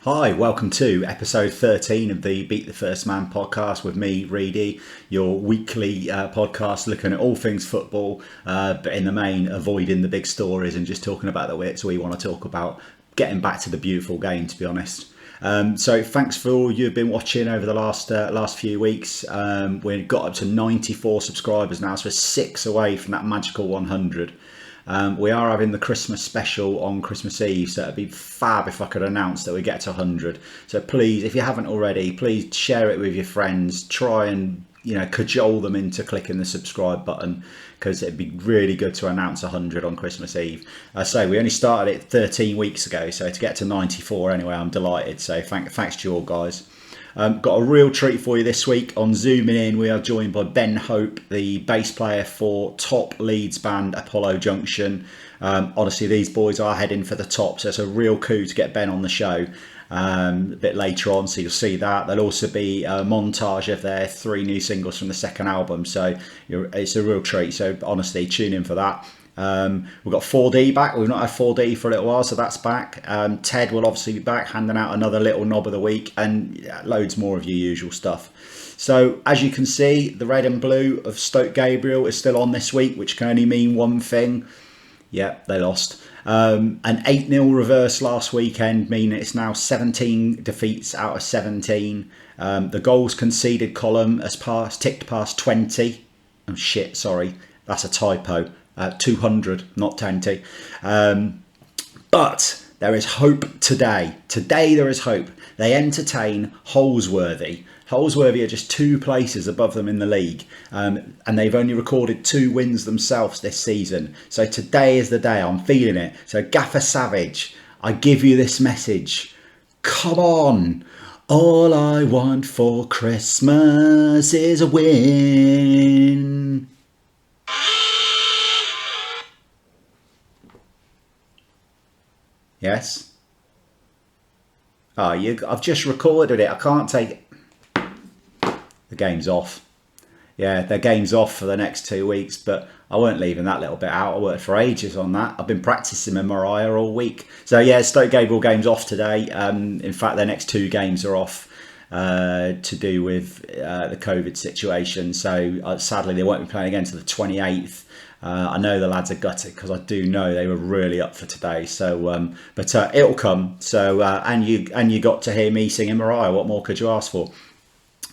Hi, welcome to episode 13 of the Beat the First Man podcast with me, Reedy, your weekly podcast looking at all things football, but in the main, avoiding the big stories and just talking about the bits we want to talk about, getting back to the beautiful game, to be honest. So thanks for all you've been watching over the last few weeks. We've got up to 94 subscribers now, so we're 6 away from that magical 100. We are having the Christmas special on Christmas Eve, so it'd be fab if I could announce that we get to 100. So please, if you haven't already, please share it with your friends. Try and cajole them into clicking the subscribe button, because it'd be really good to announce 100 on Christmas Eve. So we only started it 13 weeks ago, so to get to 94 anyway, I'm delighted. So thanks to you all, guys. Got a real treat for you this week. On Zooming In, we are joined by Ben Hope, the bass player for top Leeds band Apollo Junction. Honestly, these boys are heading for the top, so it's a real coup to get Ben on the show a bit later on, so you'll see that. There'll also be a montage of their 3 new singles from the second album, so it's a real treat. So honestly, tune in for that. We've got 4D back. We've not had 4D for a little while, so that's back. Ted will obviously be back, handing out another little knob of the week, and loads more of your usual stuff. So as you can see, the red and blue of Stoke Gabriel is still on this week, which can only mean one thing. Yeah, they lost. An 8-0 reverse last weekend, meaning it's now 17 defeats out of 17. The goals conceded column has ticked past 20. Oh shit, sorry, that's a typo. 200, not 20. But there is hope today. Today there is hope. They entertain Holsworthy. Holsworthy are just 2 places above them in the league, and they've only recorded 2 wins themselves this season. So today is the day. I'm feeling it. So Gaffer Savage, I give you this message. Come on. All I want for Christmas is a win. Yes? Oh, I've just recorded it. I can't take it. The game's off. Yeah, their game's off for the next 2 weeks, but I weren't leaving that little bit out. I worked for ages on that. I've been practicing with Mariah all week. So yeah, Stoke Gabriel game's off today. In fact, their next 2 games are off to do with the COVID situation. So sadly, they won't be playing again until the 28th. I know the lads are gutted, because I do know they were really up for today. So, but it'll come. So, and you got to hear me singing Mariah. What more could you ask for?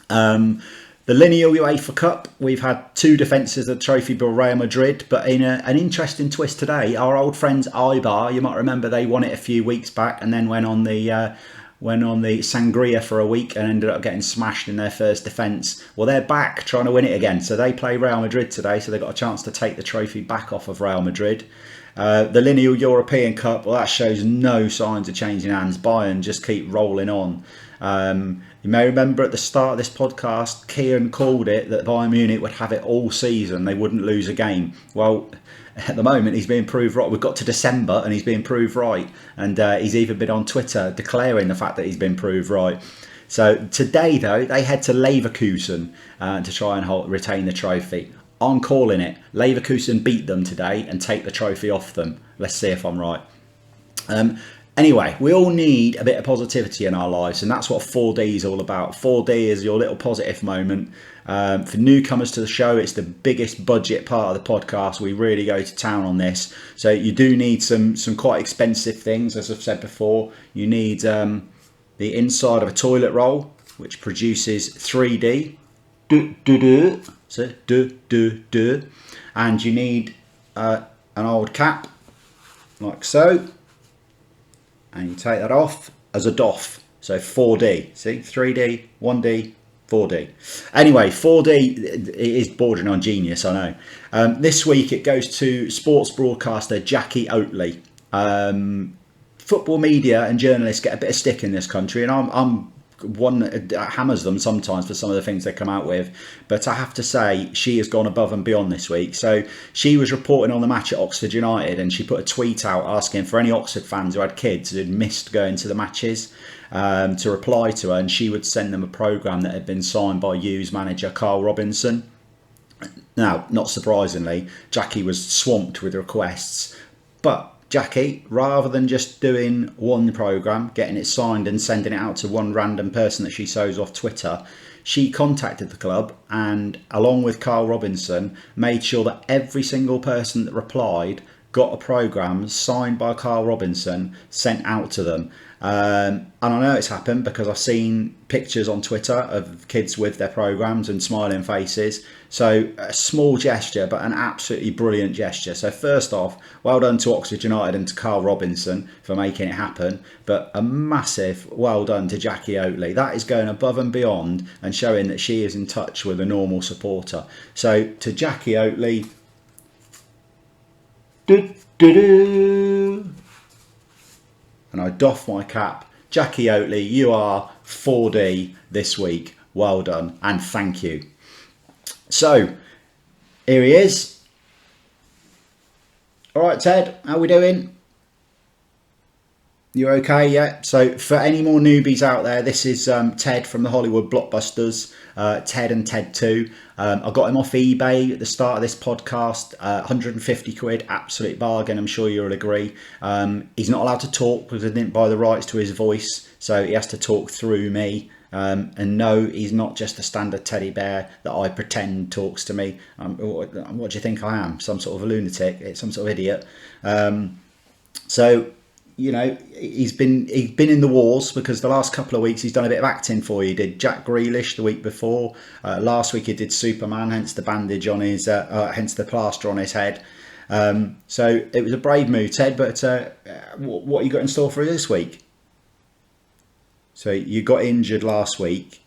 The lineal UEFA Cup, we've had 2 defences of the trophy by Real Madrid, but in an interesting twist today, our old friends Ibar, you might remember they won it a few weeks back and then went on the sangria for a week and ended up getting smashed in their first defence. Well, they're back trying to win it again, so they play Real Madrid today, so they've got a chance to take the trophy back off of Real Madrid. The lineal European Cup, well, that shows no signs of changing hands. Bayern just keep rolling on. You may remember at the start of this podcast, Kian called it that Bayern Munich would have it all season. They wouldn't lose a game. Well, at the moment, he's being proved right. We've got to December and he's being proved right. And he's even been on Twitter declaring the fact that he's been proved right. So today, though, they head to Leverkusen to try and retain the trophy. I'm calling it. Leverkusen beat them today and take the trophy off them. Let's see if I'm right. Anyway, we all need a bit of positivity in our lives, and that's what 4D is all about. 4D is your little positive moment. For newcomers to the show, it's the biggest budget part of the podcast. We really go to town on this. So you do need some quite expensive things, as I've said before. You need the inside of a toilet roll, which produces 3D. So, and you need an old cap, like so. And you take that off as a doff. So 4D. See? 3D, 1D, 4D. Anyway, 4D is bordering on genius, I know. This week it goes to sports broadcaster Jackie Oatley. Football media and journalists get a bit of stick in this country, and I'm one that hammers them sometimes for some of the things they come out with, but I have to say she has gone above and beyond this week. So she was reporting on the match at Oxford United, and she put a tweet out asking for any Oxford fans who had kids who had missed going to the matches to reply to her, and she would send them a programme that had been signed by Hughes manager Carl Robinson. Now, not surprisingly, Jackie was swamped with requests, but Jackie, rather than just doing one programme, getting it signed and sending it out to one random person that she shows off Twitter, she contacted the club and, along with Carl Robinson, made sure that every single person that replied got a programme signed by Carl Robinson sent out to them. And I know it's happened because I've seen pictures on Twitter of kids with their programmes and smiling faces. So a small gesture, but an absolutely brilliant gesture. So first off, well done to Oxford United and to Carl Robinson for making it happen. But a massive well done to Jackie Oatley. That is going above and beyond and showing that she is in touch with a normal supporter. So to Jackie Oatley, and I doff my cap. Jackie Oatley, you are 4D this week. Well done and thank you. So, here he is. All right, Ted, how we doing? You okay? Yeah. So for any more newbies out there, this is Ted from the Hollywood Blockbusters, Ted and Ted 2. I got him off eBay at the start of this podcast, 150 quid, absolute bargain, I'm sure you'll agree. He's not allowed to talk because I didn't buy the rights to his voice, so he has to talk through me. And no, he's not just a standard teddy bear that I pretend talks to me. What do you think I am? Some sort of a lunatic, some sort of idiot. So, you know, he's been in the wars because the last couple of weeks he's done a bit of acting for you. He did Jack Grealish the week before. Last week he did Superman, hence the bandage on his, hence the plaster on his head. So it was a brave move, Ted. But what you got in store for this week? So you got injured last week,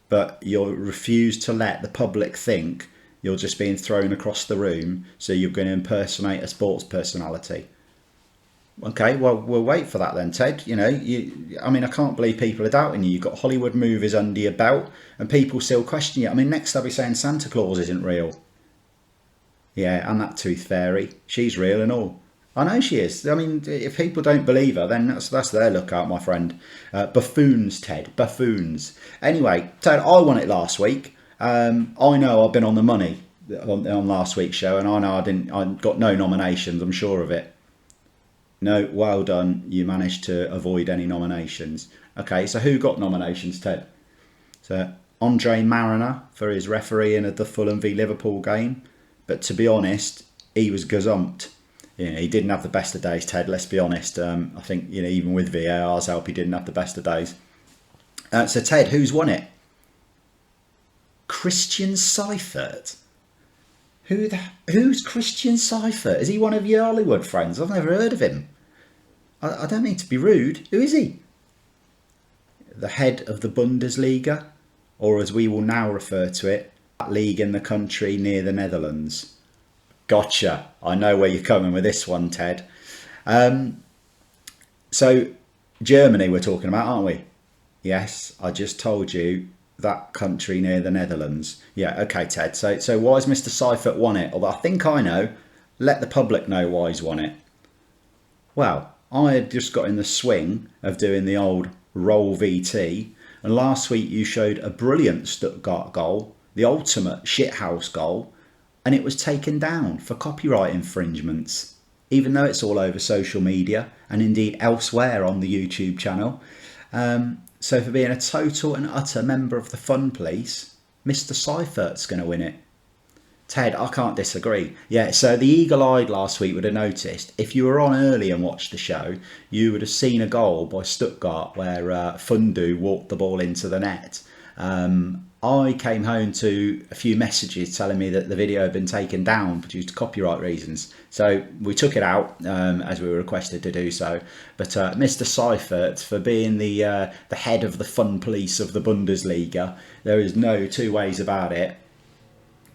but you refused to let the public think you're just being thrown across the room. So you're going to impersonate a sports personality. Okay, well, we'll wait for that then, Ted. You know, I mean, I can't believe people are doubting you. You've got Hollywood movies under your belt and people still question you. I mean, next they'll be saying Santa Claus isn't real. Yeah, and that tooth fairy, she's real and all. I know she is. I mean, if people don't believe her, then that's their lookout, my friend. Buffoons, Ted, buffoons. Anyway, Ted, I won it last week. I know I've been on the money on last week's show, and I know I got no nominations, I'm sure of it. No, well done. You managed to avoid any nominations. Okay, so who got nominations, Ted? So Andre Mariner for his refereeing of the Fulham v Liverpool game. But to be honest, he was gazumped. You know, he didn't have the best of days, Ted, let's be honest. I think, you know, even with VAR's help, he didn't have the best of days. So Ted, who's won it? Christian Seifert. Who's Christian Seifert? Is he one of your Hollywood friends? I've never heard of him. I don't mean to be rude. Who is he? The head of the Bundesliga, or as we will now refer to it, that league in the country near the Netherlands. Gotcha. I know where you're coming with this one, Ted. So Germany we're talking about, aren't we? Yes, I just told you that country near the Netherlands. Yeah, okay, Ted. So why has Mr. Seifert won it? Although I think I know. Let the public know why he's won it. Well, I had just got in the swing of doing the old roll VT, and last week you showed a brilliant Stuttgart goal, the ultimate shithouse goal, and it was taken down for copyright infringements, even though it's all over social media and indeed elsewhere on the YouTube channel. So for being a total and utter member of the fun police, Mr. Seifert's going to win it. Ted, I can't disagree. Yeah, so the eagle-eyed last week would have noticed, if you were on early and watched the show, you would have seen a goal by Stuttgart where Fundu walked the ball into the net. I came home to a few messages telling me that the video had been taken down due to copyright reasons. So we took it out as we were requested to do so. But Mr. Seifert, for being the head of the fun police of the Bundesliga, there is no two ways about it.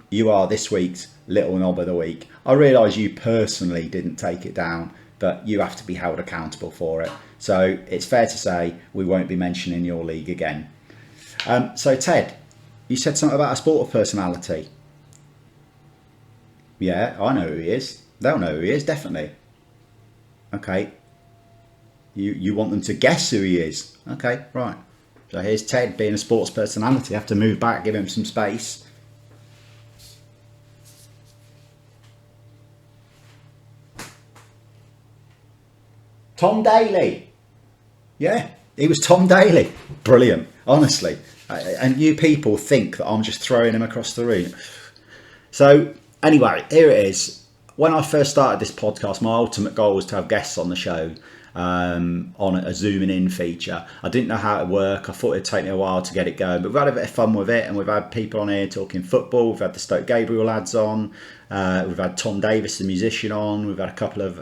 You are this week's Little Knob of the Week. I realise you personally didn't take it down, but you have to be held accountable for it. So it's fair to say we won't be mentioning your league again. So Ted, you said something about a sport personality. Yeah, I know who he is. They'll know who he is, definitely. Okay. You want them to guess who he is. Okay, right. So here's Ted being a sports personality. I have to move back, give him some space. Tom Daly. Yeah, he was Tom Daly. Brilliant, honestly. And you people think that I'm just throwing him across the room. So anyway, here it is. When I first started this podcast, my ultimate goal was to have guests on the show on a zooming in feature. I didn't know how it would work. I thought it'd take me a while to get it going, but we've had a bit of fun with it, and we've had people on here talking football. We've had the Stoke Gabriel lads on. We've had Tom Davis, the musician, on. We've had a couple of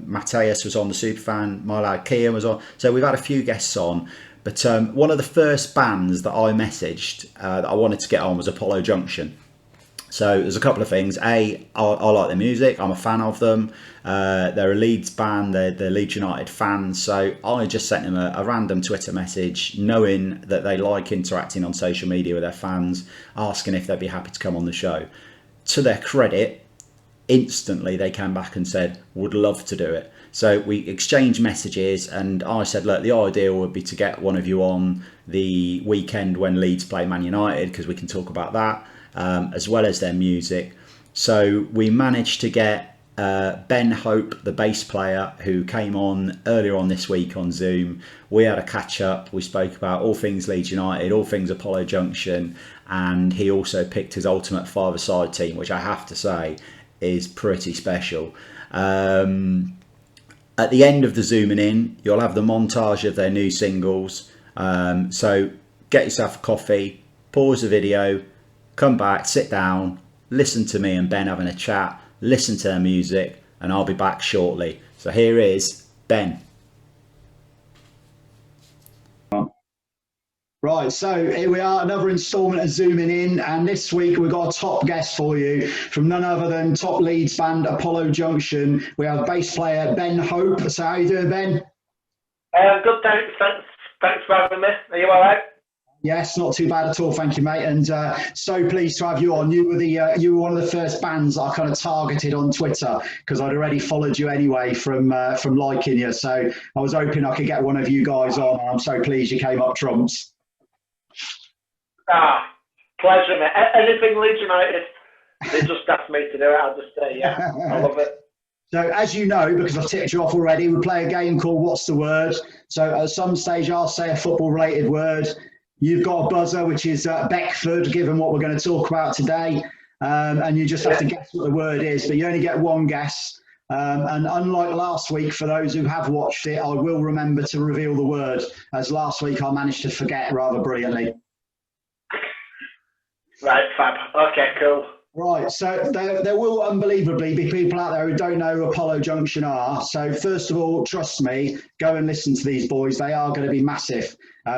Mateus was on, the superfan. My lad Kian was on. So we've had a few guests on. But one of the first bands that I messaged that I wanted to get on was Apollo Junction. So there's a couple of things. I like their music. I'm a fan of them. They're a Leeds band. They're Leeds United fans. So I just sent them a random Twitter message, knowing that they like interacting on social media with their fans, asking if they'd be happy to come on the show. To their credit, instantly they came back and said, would love to do it. So we exchanged messages, and I said, look, the idea would be to get one of you on the weekend when Leeds play Man United, because we can talk about that. As well as their music. So we managed to get Ben Hope, the bass player, who came on earlier on this week on Zoom. We had a catch up. We spoke about all things Leeds United, all things Apollo Junction, and he also picked his ultimate five-a-side team, which I have to say is pretty special. At the end of the zooming in, you'll have the montage of their new singles. So get yourself a coffee, pause the video, come back, sit down, listen to me and Ben having a chat, listen to their music, and I'll be back shortly. So here is Ben. Right, so here we are, another instalment of Zooming In, and this week we've got a top guest for you from none other than top Leeds band Apollo Junction. We have bass player Ben Hope. So how you doing, Ben? Good, thanks. Thanks for having me. Are you all right? Yes, not too bad at all, thank you, mate. And so pleased to have you on. You were one of the first bands I kind of targeted on Twitter, because I'd already followed you anyway from liking you. So I was hoping I could get one of you guys on. And I'm so pleased you came up trumps. Pleasure, mate. Anything Leeds United, they just asked me to do it. I'll just say, yeah, I love it. So as you know, because I've tipped you off already, we play a game called What's the Word? So at some stage, I'll say a football-related word. You've got a buzzer, which is Beckford, given what we're going to talk about today. And you just have to guess what the word is, but you only get one guess. And unlike last week, for those who have watched it, I will remember to reveal the word, as last week I managed to forget rather brilliantly. Right, fab. Okay, cool. Right, so there will unbelievably be people out there who don't know who Apollo Junction are. So first of all, trust me, go and listen to these boys. They are going to be massive.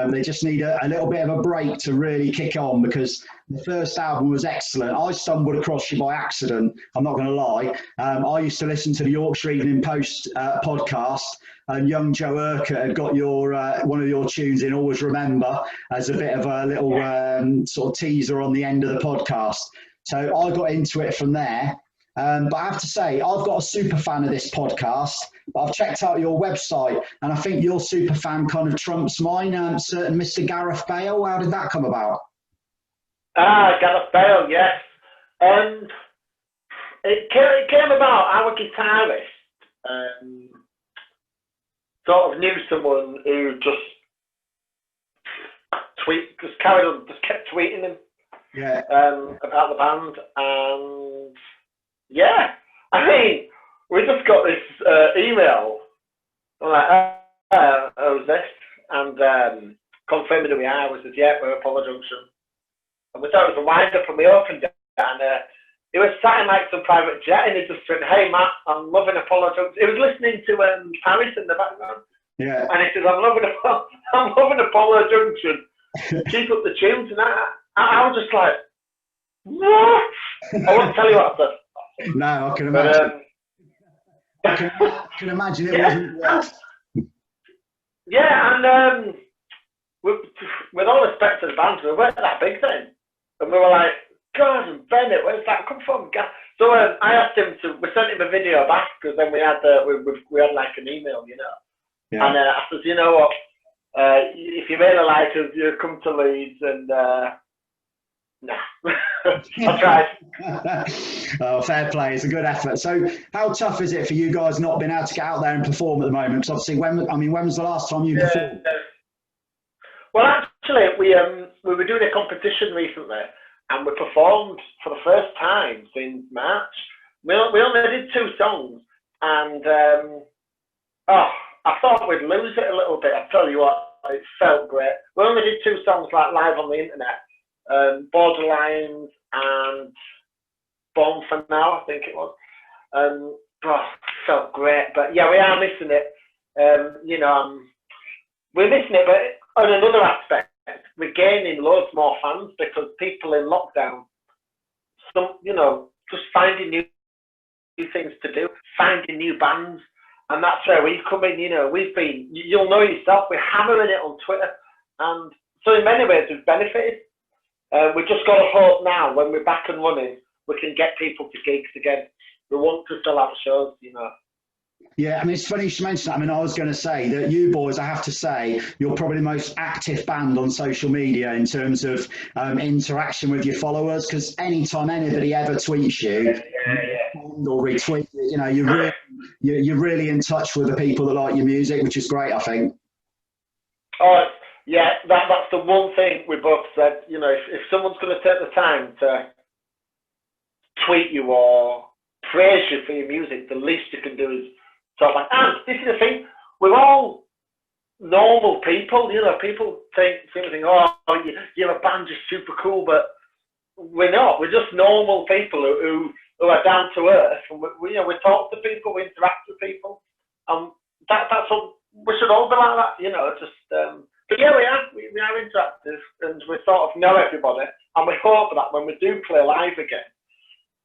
They just need a little bit of a break to really kick on, because the first album was excellent. I stumbled across you by accident, I'm not going to lie. I used to listen to the Yorkshire Evening Post podcast, and young Joe Urquhart had got your one of your tunes in Always Remember as a bit of a little sort of teaser on the end of the podcast. So I got into it from there. But I have to say, I've got a super fan of this podcast, but I've checked out your website, and I think your super fan kind of trumps mine, certain Mr. Gareth Bale. How did that come about? Gareth Bale, yes. It came about, our guitarist sort of knew someone who just kept tweeting him. Yeah. About the band, and yeah, I mean, we just got this email. I'm like, who's this? And confirming who we are. We said, yeah, we're Apollo Junction. And we thought it was a wind up, and we opened it, and he was sat in like some private jet, and he just said, hey Matt, I'm loving Apollo Junction. He was listening to Paris in the background. Yeah. And he says, I'm loving Apollo Junction. Keep up the tunes, and I was just like, what? I won't tell you what I said. No, I can imagine. I can imagine it wasn't worse. Yeah, and with all respect to the band, we weren't that big then. And we were like, God, and Bennett, where's that come from? So I asked him we sent him a video back, because then we had like an email, you know. Yeah. And I said, you know what? If you really like us, you come to Leeds, and Nah. I tried. Oh, fair play. It's a good effort. So, how tough is it for you guys not being able to get out there and perform at the moment? Because obviously, when was the last time you performed? Well, actually, we were doing a competition recently, and we performed for the first time since March. We only did 2 songs, and I thought we'd lose it a little bit. I tell you what, it felt great. We only did 2 songs like live on the internet, Borderlines and Born for Now, I think it was. Felt great, but yeah, we are missing it. We're missing it, but on another aspect, we're gaining loads more fans because people in lockdown, just finding new things to do, finding new bands, and that's where we've come in. You'll know yourself, we're hammering it on Twitter, and so in many ways we've benefited. We've just got to hope now, when we're back and running, we can get people to gigs again. We want to sell out shows, Yeah, I mean, it's funny you should mention that. I mean, I was going to say that you boys, I have to say, you're probably the most active band on social media in terms of interaction with your followers, because anytime anybody ever tweets you or retweets you, you're really in touch with the people that like your music, which is great, I think. Oh, yeah, that's the one thing we both said. If someone's going to take the time to tweet you or praise you for your music, the least you can do is talk like, and this is the thing, we're all normal people. People seem to think, oh, you're a band, you're super cool, but we're not. We're just normal people who are down to earth, and we talk to people, we interact with people, and that's what we should all be like that. But yeah, we are interactive, and we sort of know everybody, and we hope that when we do play live again,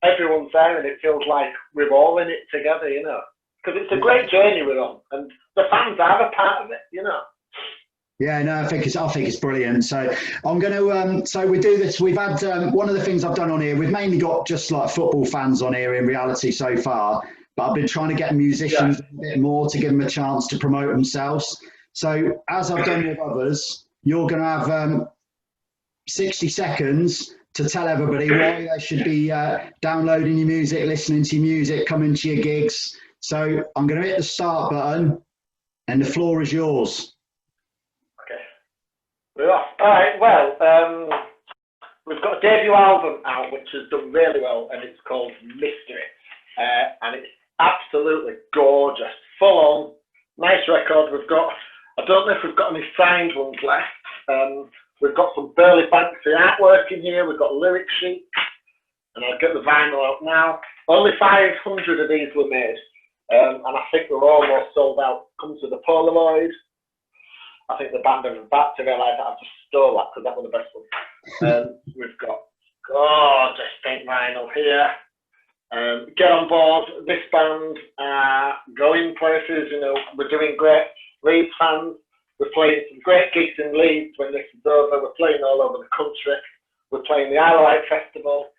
everyone's there and it feels like we're all in it together, because it's a great journey we're on, and the fans are a part of it, Yeah, no, I think it's brilliant. So I'm going to, so we do this. We've had one of the things I've done on here. We've mainly got just like football fans on here in reality so far, but I've been trying to get musicians a bit more to give them a chance to promote themselves. So as I've done with others, you're going to have 60 seconds to tell everybody why they should be downloading your music, listening to your music, coming to your gigs. So I'm going to hit the start button, and the floor is yours. Okay. We're off. All right. Well, we've got a debut album out which has done really well, and it's called Mystery, and it's absolutely gorgeous, full on, nice record. I don't know if we've got any signed ones left. We've got some Burley Banksy artwork in here. We've got lyric sheets, and I'll get the vinyl out now. Only 500 of these were made, and I think we're almost sold out. Comes with a Polaroid. I think the band are about to realise that I've just stole that because that was the best one. We've got gorgeous pink vinyl here. Get on board. This band going places. We're doing great. Leeds fans. We're playing some great gigs in Leeds when this is over. We're playing all over the country. We're playing the Isle of Wight Festival,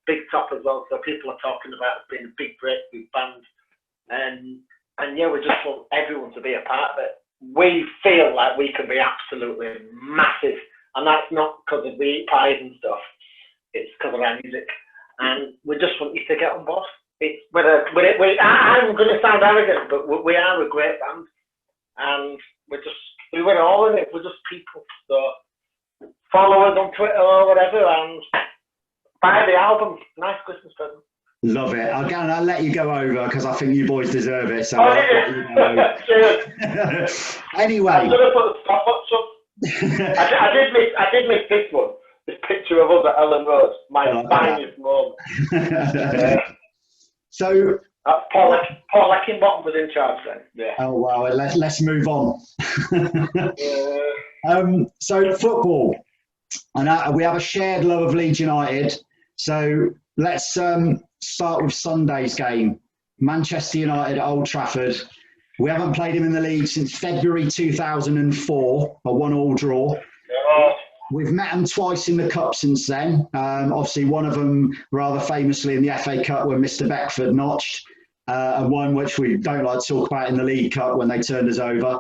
Big Top as well. So people are talking about it being a big breakthrough band. And yeah, we just want everyone to be a part of it. We feel like we can be absolutely massive. And that's not because we eat pies and stuff. It's because of our music. And we just want you to get on board. I'm going to sound arrogant, but we are a great band. And we were all in it. We're just people. So follow us on Twitter or whatever, and buy the album. Nice Christmas present. Love it. I'll let you go over because I think you boys deserve it. So anyway, I'm gonna put a stopwatch up. I did miss this one. This picture of us at Ellen Road. My finest moment. So. Paul Leckinbottom was in charge then. Yeah. Oh wow! Let's move on. So football, and we have a shared love of Leeds United. So let's start with Sunday's game. Manchester United at Old Trafford. We haven't played him in the league since February 2004, a 1-1 draw. We've met them twice in the Cup since then. Obviously, one of them rather famously in the FA Cup when Mr. Beckford notched. And one which we don't like to talk about in the League Cup when they turned us over.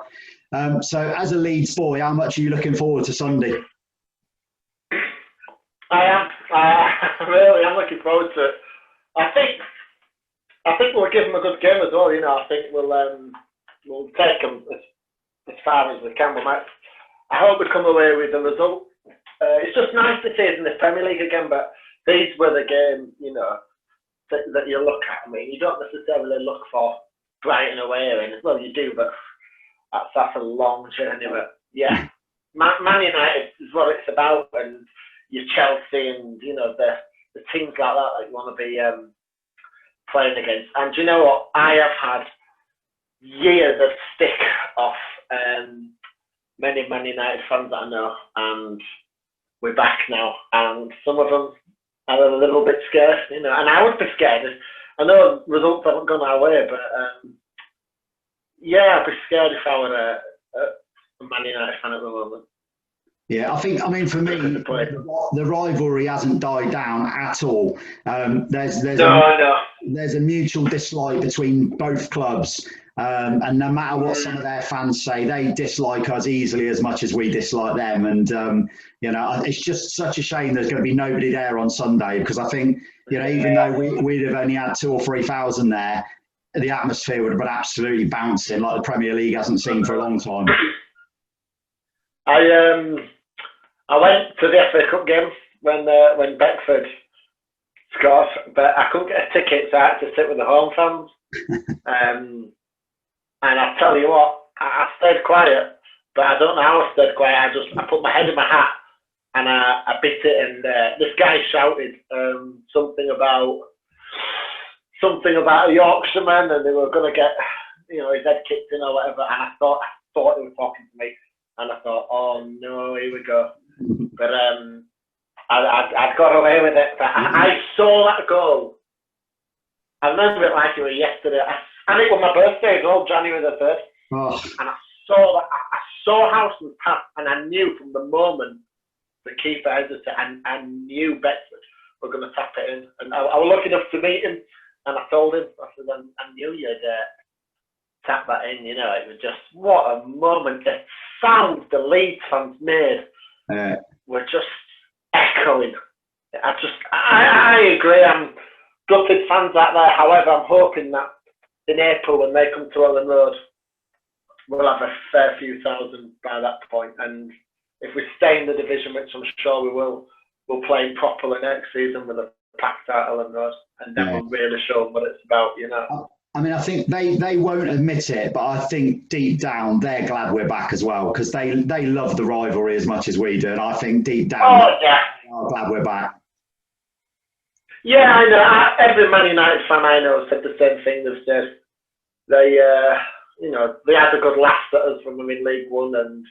So as a Leeds boy, how much are you looking forward to Sunday? I am. I really am looking forward to it. I think we'll give them a good game as well. I think we'll take them as far as we can. I hope we come away with the result. It's just nice to see it in the Premier League again, but these were the games, that you look at. I mean, you don't necessarily look for Brighton away, well, you do, but that's a long journey. But yeah, Man United is what it's about, and your Chelsea, and the teams like that you want to be playing against. And do you know what? I have had years of stick off many Man United fans that I know, and we're back now, and some of them are a little bit scared, and I would be scared. I know results haven't gone our way, but yeah, I'd be scared if I were a Man United fan at the moment. Yeah, I mean, for me, the rivalry hasn't died down at all. There's a mutual dislike between both clubs. And no matter what some of their fans say, they dislike us easily as much as we dislike them. And, it's just such a shame there's going to be nobody there on Sunday, because I think, even though we'd have only had 2,000 or 3,000 there, the atmosphere would have been absolutely bouncing like the Premier League hasn't seen for a long time. I went to the FA Cup game when Beckford scored, but I couldn't get a ticket, so I had to sit with the home fans. And I tell you what, I stayed quiet, but I don't know how I stayed quiet. I put my head in my hat and I bit it, and this guy shouted something about a Yorkshireman, and they were going to get his head kicked in or whatever. And I thought he was talking to me, and I thought, oh no, here we go. But I got away with it. But I saw that goal. I remember it like it was yesterday. And it was my birthday as well, January the 3rd. Oh. And I saw Howson pass, and I knew from the moment the keeper hesitated, and I knew Beckford were going to tap it in. And I was lucky enough to meet him, and I told him, I said, I knew you'd tap that in. It was just, what a moment. The sounds the Leeds fans made were just echoing. I agree. I'm gutted fans out there. However, I'm hoping that in April, when they come to Ellen Road, we'll have a fair few thousand by that point. And if we stay in the division, which I'm sure we will, we'll play properly next season with a packed out Ellen Road, and then we'll really show them what it's about, I mean, I think they won't admit it, but I think deep down they're glad we're back as well, because they love the rivalry as much as we do, and I think deep down they are glad we're back. Yeah, I know. Every Man United fan I know said the same thing. They've said they had a good laugh at us when we were in League One, and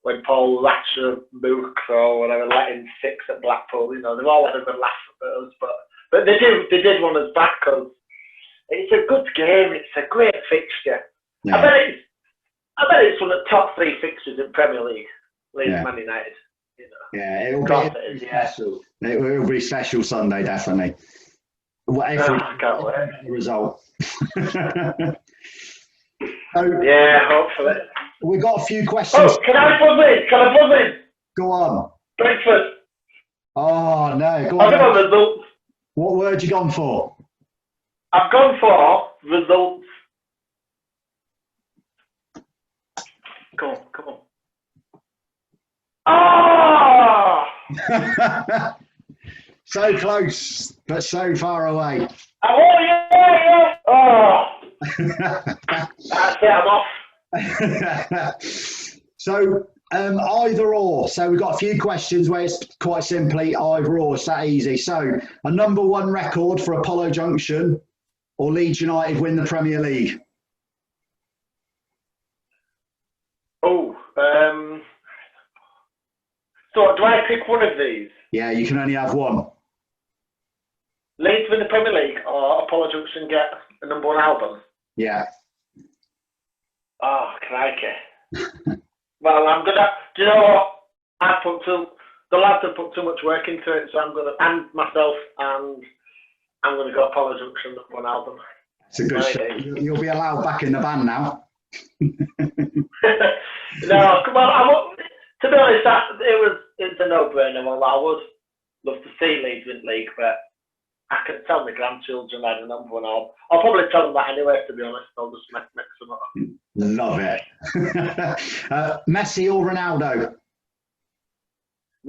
when Paul Latcher, Mook or whatever let in 6 at Blackpool, they've all had a good laugh at us. But they did want us back, because it's a good game. It's a great fixture. Yeah. I bet it's one of the top 3 fixtures in Premier League. Man United. Yeah, it'll be special. It will be special Sunday, definitely. I can't wait. The result. Yeah, hopefully. We've got a few questions. Oh, can I buzz in? Go on. Brentford. Oh, no. Go on. I've got results. What word you gone for? I've gone for results. Come on. Oh! So close, but so far away. Oh, yeah. Oh! That's it, I'm off. So, either or. So we've got a few questions where it's quite simply either or. It's that easy. So, a number 1 record for Apollo Junction, or Leeds United win the Premier League? Oh, so do I pick one of these? Yeah, you can only have one. Leeds win the Premier League, or Apollo Junction get a number 1 album? Yeah. Oh, crikey. Well, I'm gonna. Do you know what? The lads have put too much work into it, so I'm gonna myself, and I'm gonna go Apollo Junction number 1 album. It's a good show. You'll be allowed back in the band now. No, well, to be honest, it's a no-brainer. Well, I would love to see Leeds win league, but I can tell my grandchildren I had a number one. I'll probably tell them that anyway, to be honest. I'll just mix them up. Love it. Messi or Ronaldo?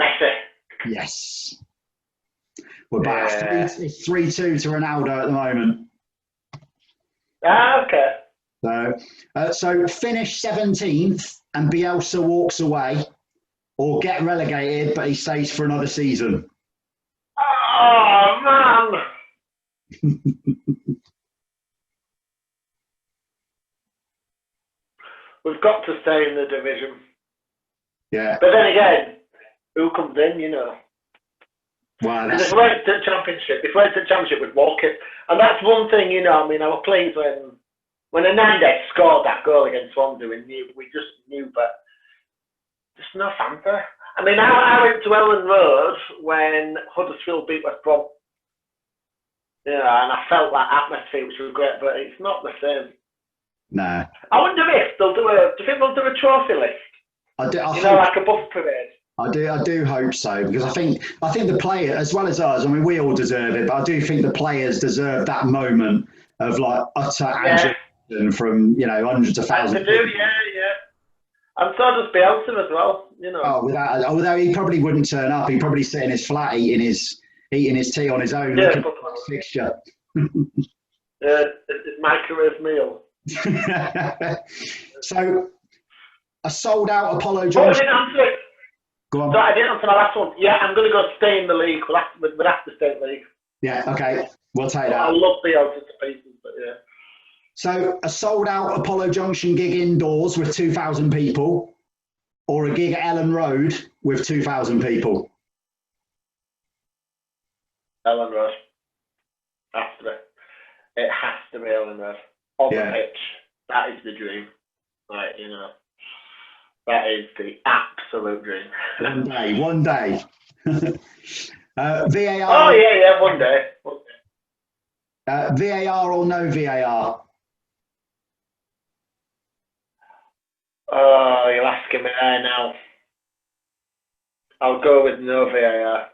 Messi. Yes. We're back. It's 3-2 to Ronaldo at the moment. Okay. So finish 17th and Bielsa walks away, or get relegated but he stays for another season. Oh, man. We've got to stay in the division. Yeah. But then again, who comes in, you know? Wow. Because if we went to the championship, we'd walk it. And that's one thing, you know, I mean, I was pleased when Hernandez scored that goal against Swansea, we just knew, but there's no fanfare. I mean, I went to Ellen Road when Huddersfield beat West Brom. Yeah, and I felt that atmosphere, which was great, but it's not the same. Nah. I wonder if they'll do do you think they'll do a trophy list? I you know, like a bus parade. I do hope so, because I think the player, as well as us, I mean, we all deserve it, but I do think the players deserve that moment of like utter adoration from, you know, hundreds of thousands. They do, yeah. And so does Bielsa as well, you know. Although he probably wouldn't turn up, he'd probably sit in his flat eating his tea on his own, looking at the fixture. It's microwave meal. So, a sold out Apollo Junction. Go on. So I didn't answer my last one. Yeah, I'm going to go stay in the league. We'll have to stay in the league. Yeah, okay. We'll take that. I love the Bielsa to pieces, but yeah. So, a sold out Apollo Junction gig indoors with 2,000 people, or a gig at Ellen Road with 2,000 people? Ellen Road. Has to be. It has to be Ellen Road. On the pitch. That is the dream. Right, you know. That is the absolute dream. One day. VAR. Oh, yeah, one day. VAR or no VAR? Oh, you're asking me there now. I'll go with no VAR.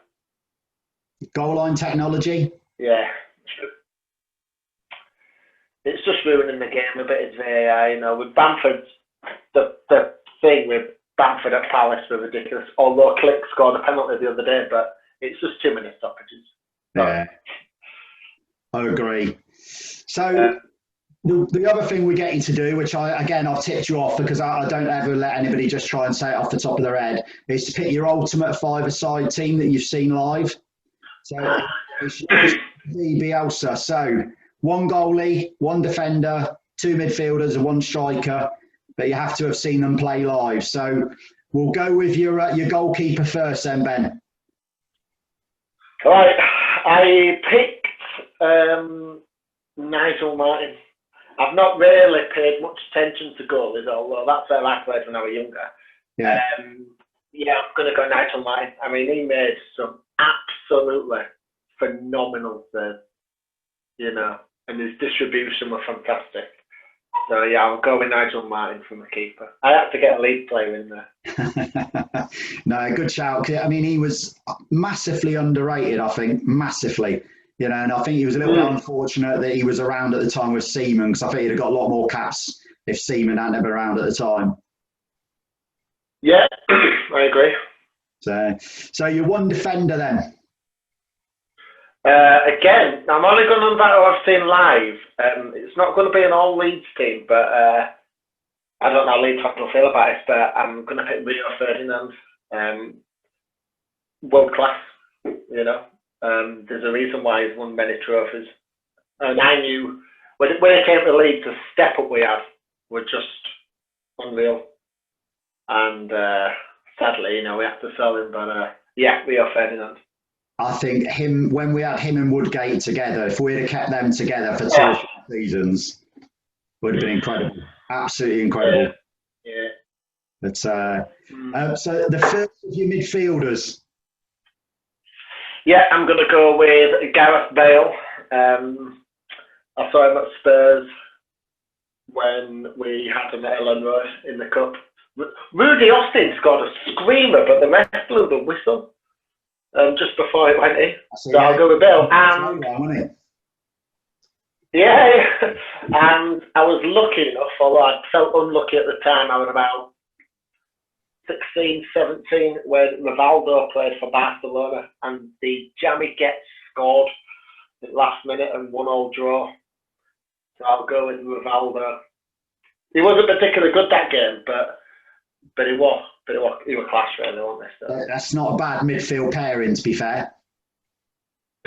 Goal line technology? Yeah. It's just ruining the game a bit, it's VAR, you know. With Bamford, the thing with Bamford at Palace was ridiculous. Although Click scored a penalty the other day, but it's just too many stoppages. Yeah. I agree. So the other thing we're getting to do, which I've tipped you off because I don't ever let anybody just try and say it off the top of their head, is to pick your ultimate five-a-side team that you've seen live. So it's the Bielsa. So one goalie, one defender, two midfielders and one striker, but you have to have seen them play live. So we'll go with your goalkeeper first then, Ben. Right, I picked Nigel Martin. I've not really paid much attention to goalies, although that's where I played when I was younger. Yeah. I'm going to go Nigel Martin. I mean, he made some absolutely phenomenal saves, you know, and his distribution was fantastic. So, yeah, I'll go with Nigel Martin from the keeper. I had to get a Leeds player in there. No, good shout. I mean, he was massively underrated, I think, massively. You know, and I think he was a little bit unfortunate that he was around at the time with Seaman, because I think he'd have got a lot more caps if Seaman hadn't been around at the time. Yeah, I agree. So you're one defender then? Again, I'm only going on that who I've seen live. It's not going to be an all Leeds team, but I don't know how Leeds fans will feel about it, but I'm going to pick Rio Ferdinand. World class, you know. There's a reason why he's won many trophies. And I knew when it came to Leeds, the step up we had were just unreal. And sadly, you know, we had to sell him, but Rio Ferdinand. I think when we had him and Woodgate together, if we'd have kept them together for 2 seasons, would have been incredible. Absolutely incredible. Yeah. But, so the first of your midfielders. Yeah, I'm going to go with Gareth Bale. I saw him at Spurs when we had him at Ellen Road in the Cup. Rudy Austin scored a screamer, but the rest blew the whistle. just before it went in. So I'll go with Bill. And yeah, and I was lucky enough, although I felt unlucky at the time. I was about 16, 17 when Rivaldo played for Barcelona, and the Jammy Gets scored at the last minute and 1-1 draw. So I'll go with Rivaldo. He wasn't particularly good that game, but he was class really, wasn't he? So. That's not a bad midfield pairing, to be fair.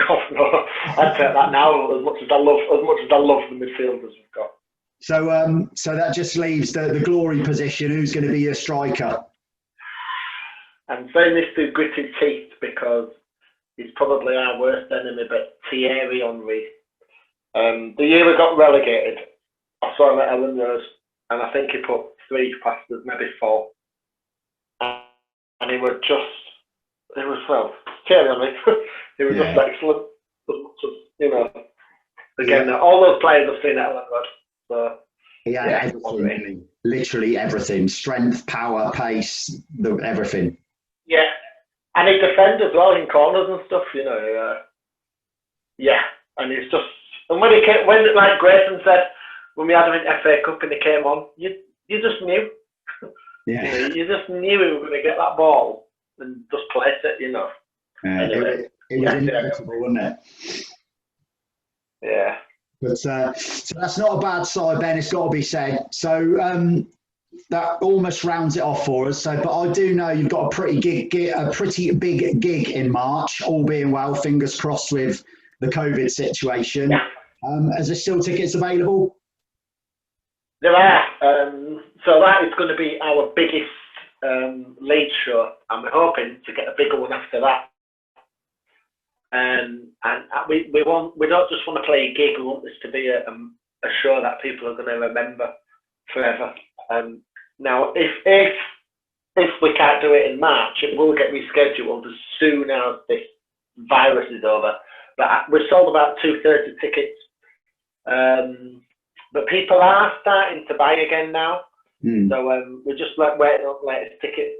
Oh, no, I'd take that now. As much as I love the midfielders we've got. So that just leaves the glory position. Who's going to be your striker? I'm saying this through gritted teeth because he's probably our worst enemy, but Thierry Henry. The year we got relegated, I saw him at Ellen Rose, and I think he put 3 past us, maybe 4. And he was Thierry Henry. He was just excellent. As much as, you know, again, all those players I've seen at Ellen Rose. So, he had everything, literally everything. Strength, power, pace, everything. Yeah. And he defended as well in corners and stuff, you know. And he's just... And when like Grayson said, when we had him in FA Cup and he came on, you just knew. Yeah. You just knew he was going to get that ball and just place it, you know. Anyway, it was inevitable, wasn't it? Yeah. But so that's not a bad side, Ben. It's got to be said. So that almost rounds it off for us. So, but I do know you've got a pretty big gig in March, all being well. Fingers crossed with the COVID situation. Yeah. Is there still tickets available? There are. So that is going to be our biggest Leeds show. I'm hoping to get a bigger one after that. And we don't just want to play a gig. We want this to be a show that people are going to remember forever. Now, if we can't do it in March, it will get rescheduled as soon as this virus is over. But we've sold about 230 tickets. But people are starting to buy again now. So we're just like waiting on latest ticket,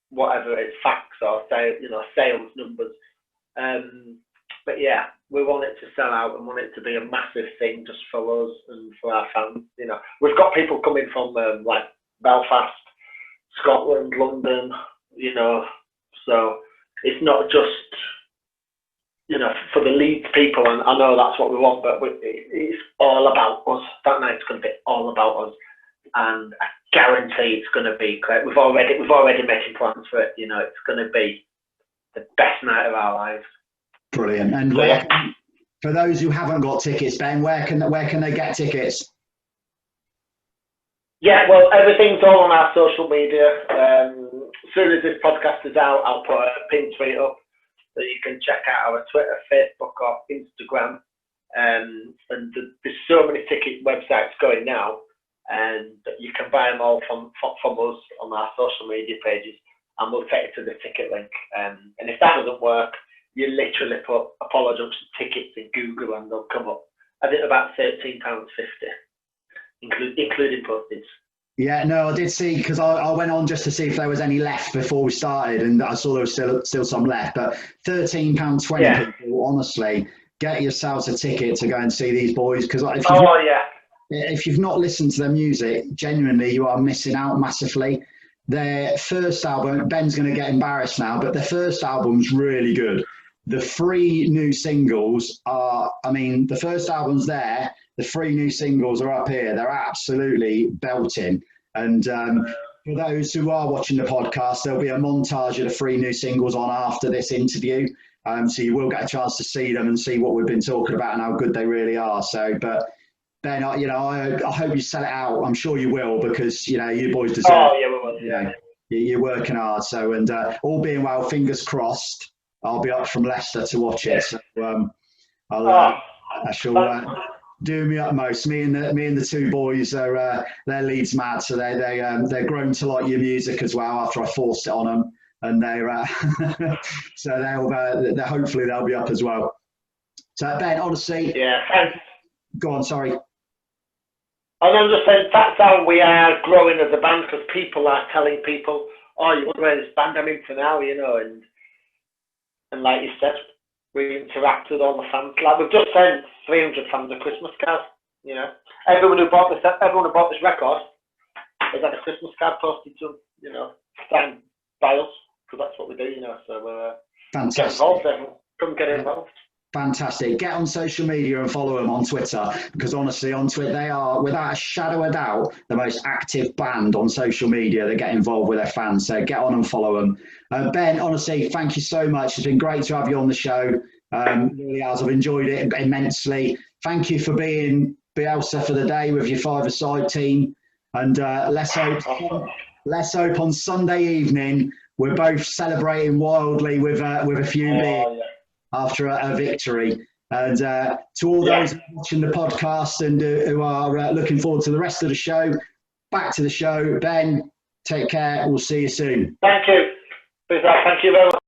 whatever it's facts or sales numbers. But yeah, we want it to sell out and want it to be a massive thing just for us and for our fans. You know, we've got people coming from like Belfast, Scotland, London. You know, so it's not just for the Leeds people, and I know that's what we want, but it's all about us. That night's going to be all about us, and I guarantee it's going to be great. We've already making plans for it. You know, it's going to be the best night of our lives. Brilliant. And for those who haven't got tickets, Ben, where can they get tickets? Yeah, well, everything's all on our social media. As soon as this podcast is out, I'll put a pinned tweet up so you can check out our Twitter, Facebook, or Instagram. And there's so many ticket websites going now, and you can buy them all from us on our social media pages, and we'll take you to the ticket link. And if that doesn't work, you literally put Apollo Junction tickets in Google and they'll come up. I think about £13.50, including postage. Yeah, no, I did see, because I went on just to see if there was any left before we started, and I saw there was still some left, but £13.20, people, honestly, get yourselves a ticket to go and see these boys, because if you've not listened to their music, genuinely, you are missing out massively. Their first album, Ben's going to get embarrassed now, but their first album's really good. The 3 new singles the first album's there, the 3 new singles are up here. They're absolutely belting. And for those who are watching the podcast, there'll be a montage of the 3 new singles on after this interview. So you will get a chance to see them and see what we've been talking about and how good they really are. So, but Ben, I hope you sell it out. I'm sure you will, because, you boys deserve it. Oh, yeah, we will. Yeah. You're working hard. So, and all being well, fingers crossed, I'll be up from Leicester to watch it. So I shall do my utmost. Me and the 2 boys are they're Leeds mad, so they're grown to like your music as well after I forced it on them, and they're so they'll hopefully they'll be up as well. So Ben, honestly, go on. Sorry. And I'm just saying that's how we are growing as a band, because people are telling people, "Oh, you want to wear this band I'm into now," and And like you said, we interact with all the fans. Like we've just sent 300 fans a Christmas card. You know, everyone who bought this record has had a Christmas card posted to them. You know, signed by us, because that's what we do. You know, so we're get involved. Everyone, come get involved. Fantastic. Get on social media and follow them on Twitter, because honestly, on Twitter, they are, without a shadow of a doubt, the most active band on social media that get involved with their fans. So get on and follow them. Ben, honestly, thank you so much. It's been great to have you on the show. Really has. I've enjoyed it immensely. Thank you for being Bielsa for the day with your five-a-side team. And let's hope on Sunday evening we're both celebrating wildly with a few beers after a victory. And to all those watching the podcast and who are looking forward to the rest of the show, back to the show. Ben, take care. We'll see you soon. Thank you. Thank you very much.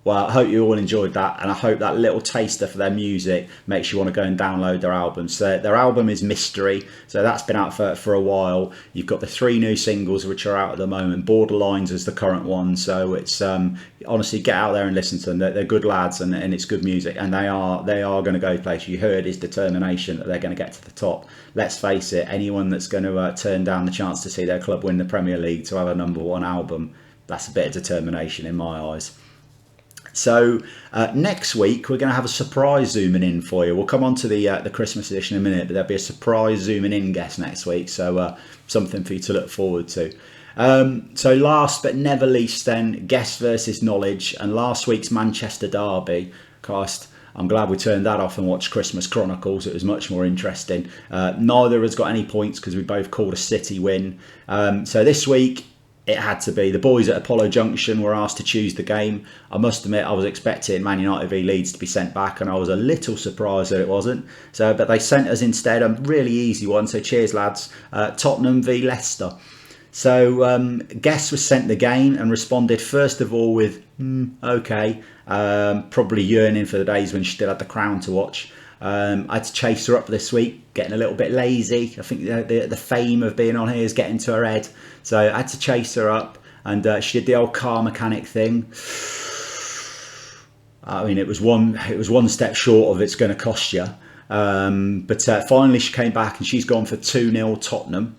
Well, I hope you all enjoyed that, and I hope that little taster for their music makes you want to go and download their album. So their album is Mystery, so that's been out for a while. You've got the 3 new singles which are out at the moment. Borderlines is the current one, so it's honestly, get out there and listen to them. They're good lads, and it's good music, and they are going to go places. You heard his determination that they're going to get to the top. Let's face it, anyone that's going to turn down the chance to see their club win the Premier League to have a #1 album, that's a bit of determination in my eyes. So next week we're going to have a surprise zooming in for you. We'll come on to the Christmas edition in a minute, but there'll be a surprise zooming in guest next week, so something for you to look forward to. So last but never least then, guest versus knowledge, and last week's Manchester derby. Christ, I'm glad we turned that off and watched Christmas Chronicles. It was much more interesting. Neither has got any points because we both called a City win. So this week it had to be. The boys at Apollo Junction were asked to choose the game. I must admit, I was expecting Man United v Leeds to be sent back, and I was a little surprised that it wasn't. But they sent us instead a really easy one. So cheers, lads. Tottenham v Leicester. So Guess was sent the game and responded first of all with okay, probably yearning for the days when she still had the Crown to watch. I had to chase her up this week, getting a little bit lazy. I think the fame of being on here is getting to her head, so I had to chase her up, and she did the old car mechanic thing. I mean, it was one step short of it's going to cost you, but finally she came back and she's gone for 2-0 Tottenham.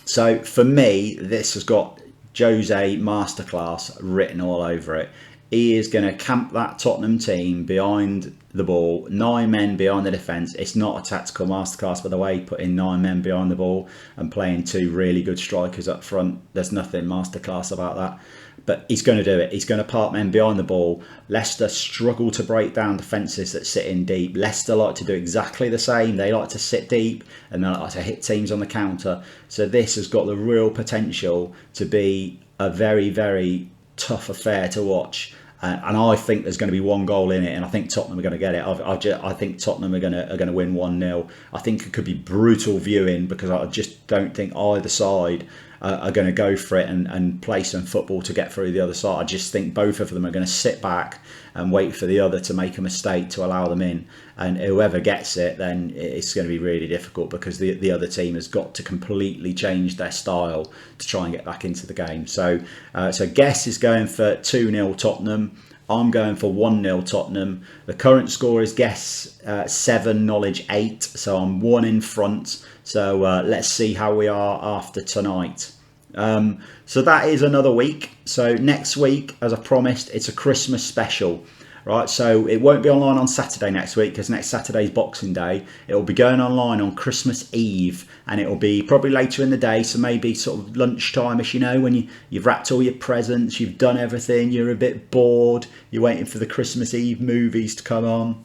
So for me, this has got Jose Masterclass written all over it. he is going to camp that Tottenham team behind the ball, 9 men behind the defence. It's not a tactical masterclass, by the way, putting 9 men behind the ball and playing 2 really good strikers up front. There's nothing masterclass about that. But he's going to do it. He's going to park men behind the ball. Leicester struggle to break down defences that sit in deep. Leicester like to do exactly the same. They like to sit deep and they like to hit teams on the counter. So this has got the real potential to be a very, very tough affair to watch. And I think there's going to be 1 goal in it, and I think Tottenham are going to get it. I think Tottenham are going to win 1-0. I think it could be brutal viewing because I just don't think either side are going to go for it and play some football to get through the other side. I just think both of them are going to sit back and wait for the other to make a mistake to allow them in. And whoever gets it, then it's going to be really difficult because the other team has got to completely change their style to try and get back into the game. So Guess is going for 2-0 Tottenham. I'm going for 1-0 Tottenham. The current score is Guess 7, Knowledge 8. So I'm 1 in front. So let's see how we are after tonight. So that is another week. So next week, as I promised, it's a Christmas special. Right, so it won't be online on Saturday next week because next Saturday's Boxing Day. It will be going online on Christmas Eve, and it will be probably later in the day, so maybe sort of lunchtime-ish, you know, when you've wrapped all your presents, you've done everything, you're a bit bored, you're waiting for the Christmas Eve movies to come on.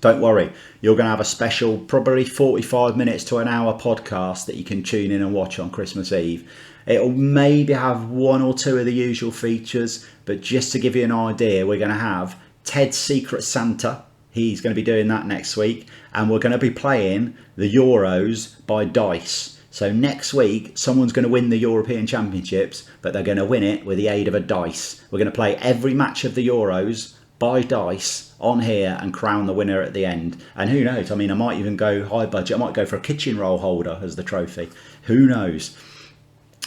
Don't worry, you're going to have a special, probably 45 minutes to an hour podcast that you can tune in and watch on Christmas Eve. It'll maybe have 1 or 2 of the usual features, but just to give you an idea, we're going to have Ted's Secret Santa. He's going to be doing that next week, and we're going to be playing the Euros by dice. So next week someone's going to win the European Championships, but they're going to win it with the aid of a dice. We're going to play every match of the Euros by dice on here and crown the winner at the end. And who knows, I mean, I might even go high budget. I might go for a kitchen roll holder as the trophy. Who knows?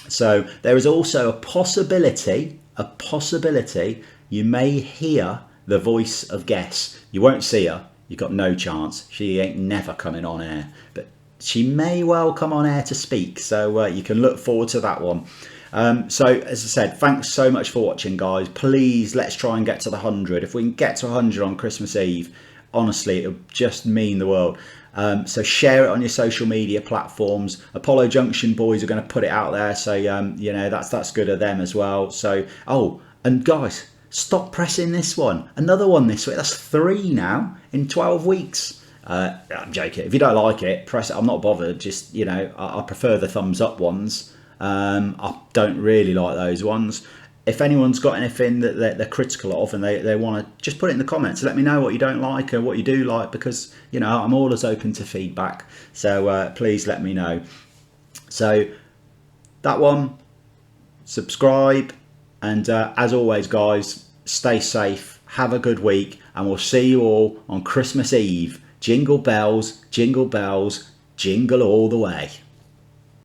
So there is also a possibility you may hear the voice of Guess. You won't see her. You've got no chance. She ain't never coming on air. But she may well come on air to speak. So you can look forward to that one. So as I said, thanks so much for watching, guys. Please, let's try and get to the 100. If we can get to 100 on Christmas Eve, honestly, it'll just mean the world. So share it on your social media platforms. Apollo Junction boys are going to put it out there. So, you know, that's good of them as well. So, and guys, stop pressing this one. Another one this week. That's 3 now in 12 weeks. I'm joking. If you don't like it, press it. I'm not bothered. Just, you know, I prefer the thumbs up ones. I don't really like those ones. If anyone's got anything that they're critical of and they want to, just put it in the comments. Let me know what you don't like and what you do like, because, you know, I'm always open to feedback. So please let me know. So that one, subscribe. And as always, guys, stay safe. Have a good week. And we'll see you all on Christmas Eve. Jingle bells, jingle all the way.